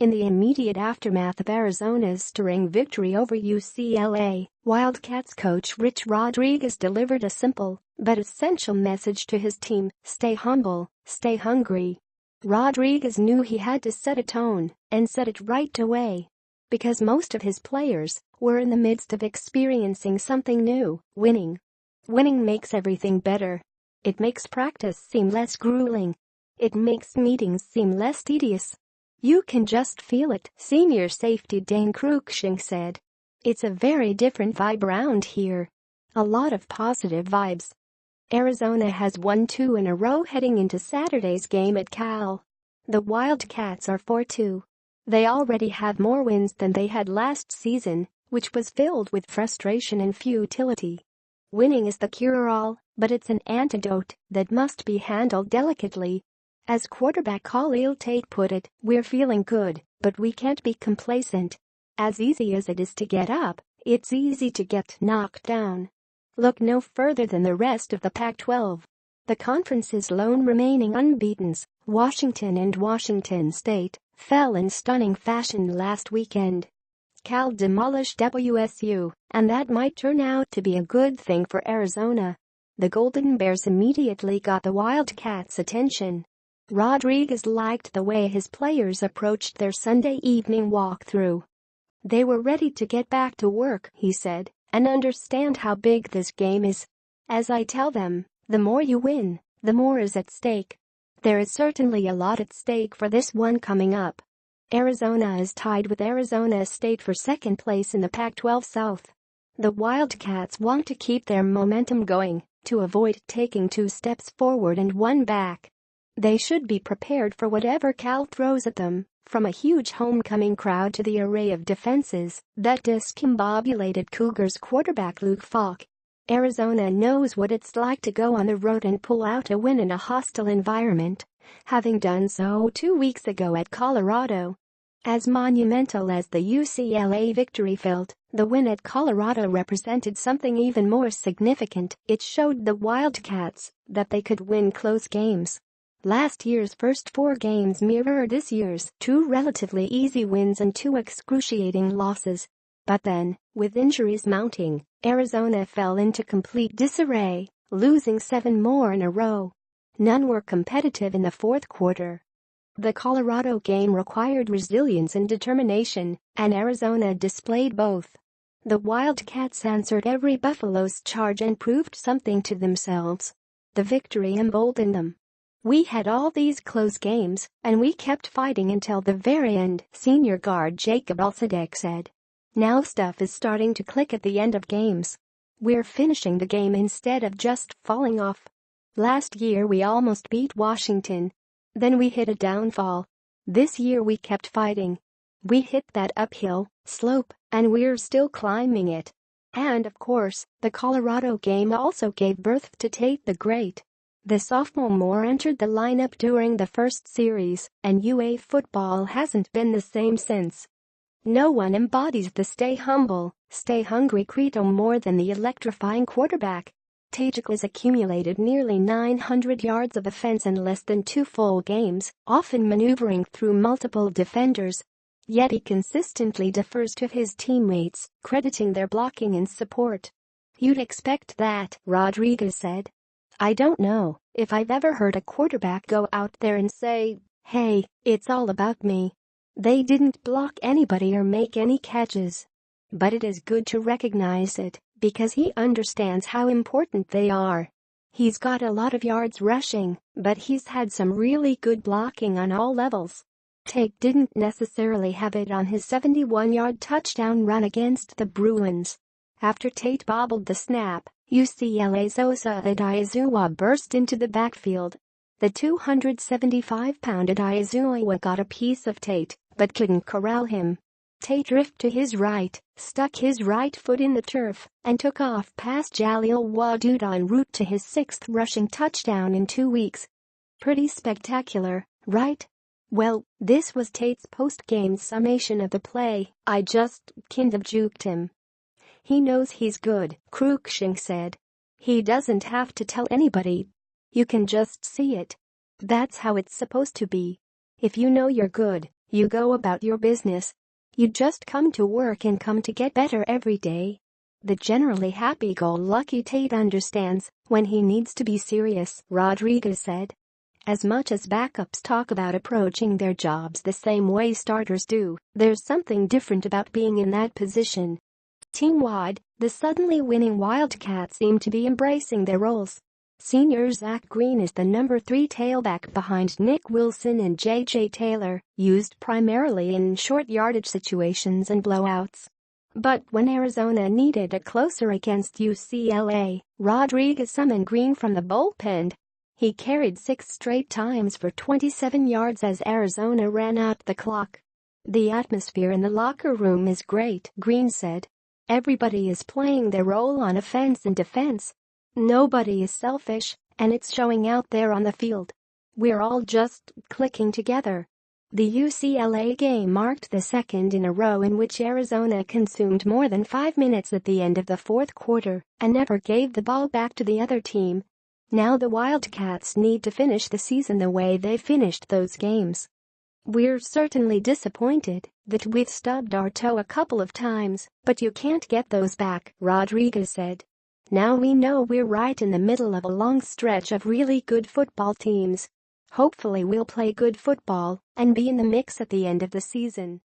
In the immediate aftermath of Arizona's stirring victory over UCLA, Wildcats coach Rich Rodriguez delivered a simple but essential message to his team: stay humble, stay hungry. Rodriguez knew he had to set a tone, and set it right away. Because most of his players were in the midst of experiencing something new: winning. Winning makes everything better. It makes practice seem less grueling. It makes meetings seem less tedious. You can just feel it, senior safety Dane Cruikshank said. It's a very different vibe around here. A lot of positive vibes. Arizona has won 2 in a row heading into Saturday's game at Cal. The Wildcats are 4-2. They already have more wins than they had last season, which was filled with frustration and futility. Winning is the cure-all, but it's an antidote that must be handled delicately. As quarterback Khalil Tate put it, we're feeling good, but we can't be complacent. As easy as it is to get up, it's easy to get knocked down. Look no further than the rest of the Pac-12. The conference's lone remaining unbeatens, Washington and Washington State, fell in stunning fashion last weekend. Cal demolished WSU, and that might turn out to be a good thing for Arizona. The Golden Bears immediately got the Wildcats' attention. Rodriguez liked the way his players approached their Sunday evening walkthrough. They were ready to get back to work, he said, and understand how big this game is. As I tell them, the more you win, the more is at stake. There is certainly a lot at stake for this one coming up. Arizona is tied with Arizona State for second place in the Pac-12 South. The Wildcats want to keep their momentum going to avoid taking 2 steps forward and 1 back. They should be prepared for whatever Cal throws at them, from a huge homecoming crowd to the array of defenses that discombobulated Cougars quarterback Luke Falk. Arizona knows what it's like to go on the road and pull out a win in a hostile environment, having done so 2 weeks ago at Colorado. As monumental as the UCLA victory felt, the win at Colorado represented something even more significant. It showed the Wildcats that they could win close games. Last year's first 4 games mirrored this year's 2 relatively easy wins and 2 excruciating losses. But then, with injuries mounting, Arizona fell into complete disarray, losing 7 more in a row. None were competitive in the fourth quarter. The Colorado game required resilience and determination, and Arizona displayed both. The Wildcats answered every Buffalo's charge and proved something to themselves. The victory emboldened them. We had all these close games, and we kept fighting until the very end, senior guard Jacob Alsadek said. Now stuff is starting to click at the end of games. We're finishing the game instead of just falling off. Last year we almost beat Washington. Then we hit a downfall. This year we kept fighting. We hit that uphill slope, and we're still climbing it. And of course, the Colorado game also gave birth to Tate the Great. The sophomore entered the lineup during the first series, and UA football hasn't been the same since. No one embodies the stay humble, stay hungry credo more than the electrifying quarterback. Tate has accumulated nearly 900 yards of offense in less than 2 full games, often maneuvering through multiple defenders. Yet he consistently defers to his teammates, crediting their blocking and support. You'd expect that, Rodriguez said. I don't know if I've ever heard a quarterback go out there and say, "Hey, it's all about me." They didn't block anybody or make any catches. But it is good to recognize it, because he understands how important they are. He's got a lot of yards rushing, but he's had some really good blocking on all levels. Tate didn't necessarily have it on his 71-yard touchdown run against the Bruins. After Tate bobbled the snap, UCLA's Osa Adaizuwa burst into the backfield. The 275-pound Adaizuwa got a piece of Tate, but couldn't corral him. Tate drifted to his right, stuck his right foot in the turf, and took off past Jaleel Wadouda en route to his 6th rushing touchdown in 2 weeks. Pretty spectacular, right? Well, this was Tate's post-game summation of the play. I just kind of juked him. He knows he's good, Cruikshank said. He doesn't have to tell anybody. You can just see it. That's how it's supposed to be. If you know you're good, You go about your business. You just come to work and come to get better every day. The generally happy-go-lucky Tate understands when he needs to be serious, Rodriguez said. As much as backups talk about approaching their jobs the same way starters do, there's something different about being in that position. Team-wide, the suddenly winning Wildcats seem to be embracing their roles. Senior Zach Green is the number 3 tailback behind Nick Wilson and J.J. Taylor, used primarily in short yardage situations and blowouts. But when Arizona needed a closer against UCLA, Rodriguez summoned Green from the bullpen. He carried 6 straight times for 27 yards as Arizona ran out the clock. The atmosphere in the locker room is great, Green said. Everybody is playing their role on offense and defense. Nobody is selfish, and it's showing out there on the field. We're all just clicking together. The UCLA game marked the second in a row in which Arizona consumed more than 5 minutes at the end of the fourth quarter and never gave the ball back to the other team. Now the Wildcats need to finish the season the way they finished those games. We're certainly disappointed that we've stubbed our toe a couple of times, but you can't get those back, Rodriguez said. Now we know we're right in the middle of a long stretch of really good football teams. Hopefully we'll play good football and be in the mix at the end of the season.